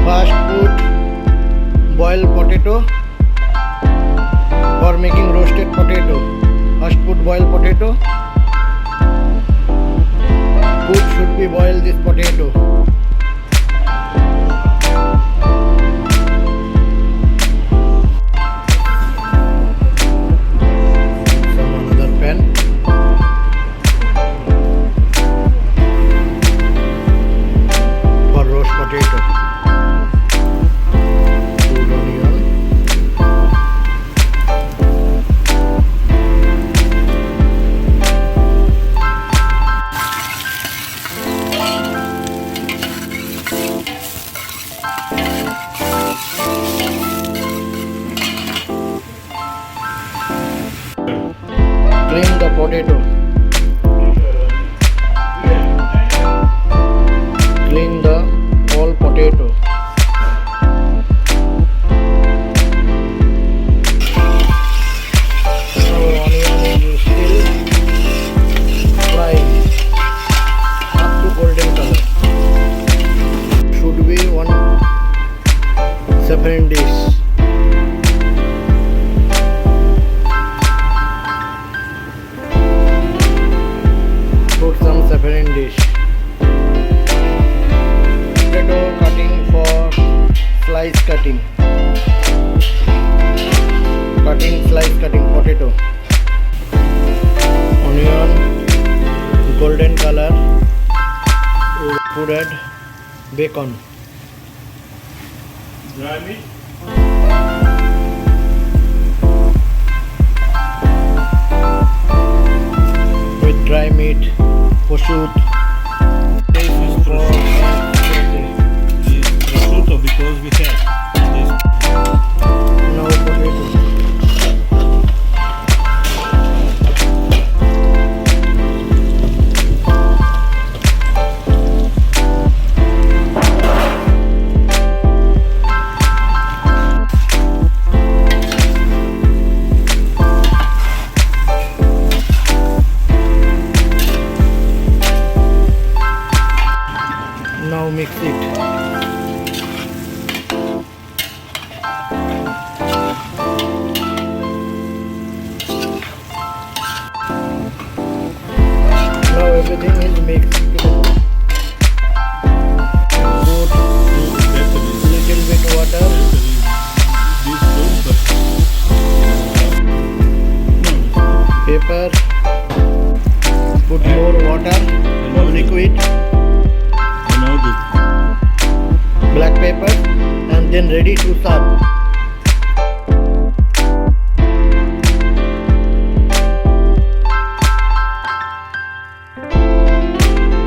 First put boiled potato for making roasted potato. First put boiled potato. Food should be boiled this potato. Some another pan. For roast potato. Put onion. Clean the potato. Clean the whole potato. Now onion is still frying up to golden color. Should be one saffron dish. Put some saffron dish. Potato cutting for slice cutting. Slice cutting potato. Onion golden color. Put add bacon. Dry meat. With dry meat, prosciutto. This is prosciutto because we have this. Now potato. Now mix it. Now everything is mixed together. Put little bit water. Pepper. Put more water. More liquid. Black pepper, and then ready to serve.